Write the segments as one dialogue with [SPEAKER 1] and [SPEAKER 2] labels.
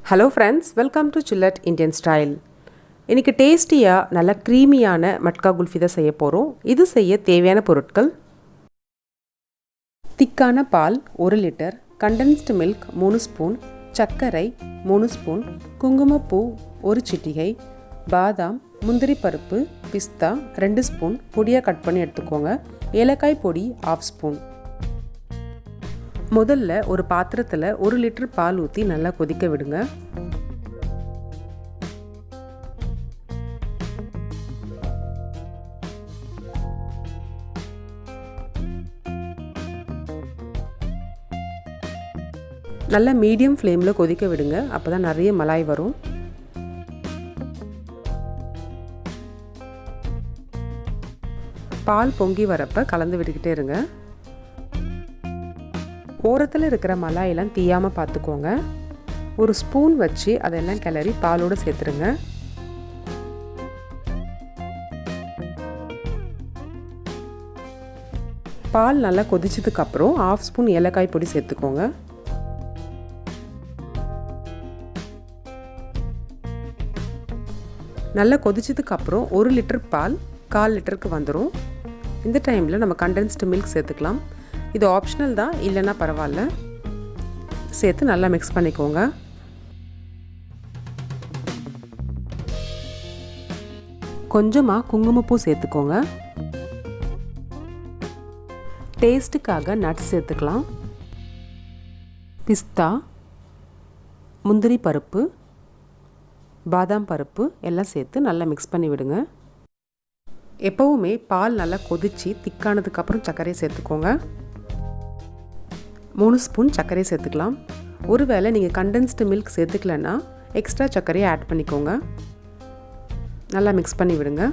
[SPEAKER 1] Hello friends, welcome to Chillat Indian Style. இன்னைக்கு டேஸ்டியா நல்ல க்ரீமியான மட்கா குல்ஃபி தான் செய்ய போறோம். இது செய்ய தேவையான பொருட்கள்: திக்கான பால் 1 லிட்டர், கண்டென்ஸ்டு மில்க் 3 ஸ்பூன், சர்க்கரை 3 ஸ்பூன், குங்குமப்பூ 1 சிட்டிகை, பாதாம், முந்திரி பருப்பு, பிஸ்தா 2 ஸ்பூன் பொடியா கட் பண்ணி எடுத்துக்கோங்க. ஏலக்காய் பொடி 1/2 ஸ்பூன். முதல்ல ஒரு பாத்திரத்தில் 1 லிட்டர் பால் ஊற்றி நல்லா கொதிக்க விடுங்க. நல்லா மீடியம் ஃப்ளேமில் கொதிக்க விடுங்க, அப்போ தான் நிறைய மலாய் வரும். பால் பொங்கி வரப்போ கலந்து விட்டுக்கிட்டே இருங்க. ஓரத்தில் இருக்கிற மலாயெல்லாம் தீயாமல் பார்த்துக்கோங்க. ஒரு ஸ்பூன் வச்சு அதெல்லாம் கிளறி பாலோடு சேர்த்துருங்க. பால் நல்லா கொதிச்சதுக்கப்புறம் 1/2 ஸ்பூன் ஏலக்காய் பொடி சேர்த்துக்கோங்க. நல்லா கொதிச்சதுக்கப்புறம் 1 லிட்டர் பால் 1/4 லிட்டருக்கு வந்துடும். இந்த டைமில் நம்ம கண்டென்ஸ்டு மில்க் சேர்த்துக்கலாம். இது ஆப்ஷனல் தான், இல்லைன்னா பரவாயில்ல. சேர்த்து நல்லா மிக்ஸ் பண்ணிக்கோங்க. கொஞ்சமாக குங்குமப்பூ சேர்த்துக்கோங்க. டேஸ்ட்டுக்காக நட்ஸ் சேர்த்துக்கலாம். பிஸ்தா, முந்திரி பருப்பு, பாதாம் பருப்பு எல்லாம் சேர்த்து நல்லா மிக்ஸ் பண்ணி விடுங்க. எப்போவுமே பால் நல்லா கொதித்து திக்கானதுக்கப்புறம் சர்க்கரையை சேர்த்துக்கோங்க. 3 ஸ்பூன் சர்க்கரை சேர்த்துக்கலாம். ஒருவேளை நீங்கள் கண்டென்ஸ்டு மில்க் சேர்த்துக்கலன்னா எக்ஸ்ட்ரா சர்க்கரையை ஆட் பண்ணிக்கோங்க. நல்லா மிக்ஸ் பண்ணி விடுங்க.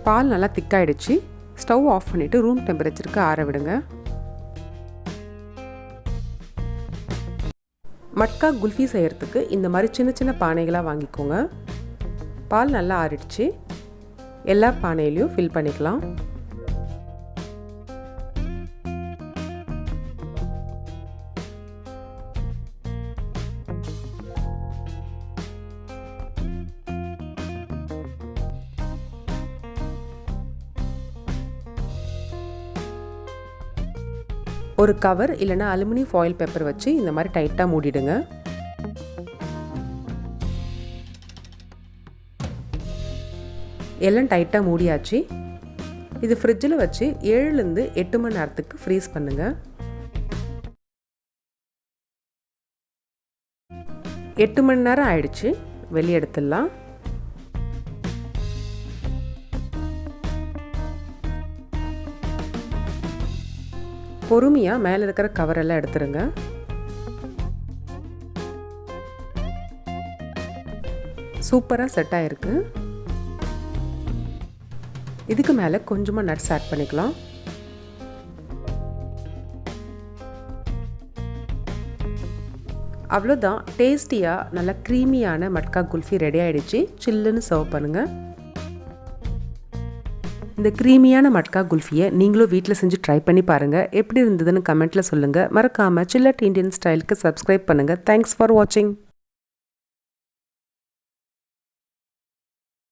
[SPEAKER 1] பால் நல்லா திக்காயிடுச்சு. ஸ்டவ் ஆஃப் பண்ணிவிட்டு ரூம் டெம்பரேச்சருக்கு ஆற விடுங்க. மட்கா குல்ஃபி செய்கிறதுக்கு இந்த மாதிரி சின்ன சின்ன பானைகளாக வாங்கிக்கோங்க. பால் நல்லா ஆறிடுச்சு. எல்லா பானையிலையும் ஃபில் பண்ணிக்கலாம். ஒரு கவர் இல்லைன்னா அலுமினியம் ஃபாயில் பேப்பர் வச்சு இந்த மாதிரி டைட்டாக மூடிடுங்க. எல்லாம் டைட்டாக மூடியாச்சு. இது ஃப்ரிட்ஜில் வச்சு 7லேருந்து 8 மணி நேரத்துக்கு ஃப்ரீஸ் பண்ணுங்கள். 8 மணி நேரம் ஆயிடுச்சு. வெளியே எடுத்துடலாம். பொறுமையாக மேலே இருக்கிற கவரெல்லாம் எடுத்துருங்க. சூப்பராக செட் ஆகிருக்கு. இதுக்கு மேலே கொஞ்சமாக நட்ஸ் ஆட் பண்ணிக்கலாம். அவ்வளோதான், டேஸ்டியாக நல்ல க்ரீமியான மட்கா குல்ஃபி ரெடி ஆகிடுச்சு. சில்லுன்னு சர்வ் பண்ணுங்கள். இந்த க்ரீமியான மட்கா குல்ஃபியை நீங்களும் வீட்டில் செஞ்சு ட்ரை பண்ணி பாருங்கள். எப்படி இருந்ததுன்னு கமெண்ட்டில் சொல்லுங்கள். மறக்காமல் சில்லட் இண்டியன் ஸ்டைலுக்கு சப்ஸ்கிரைப் பண்ணுங்கள். தேங்க்ஸ் ஃபார் வாட்சிங்.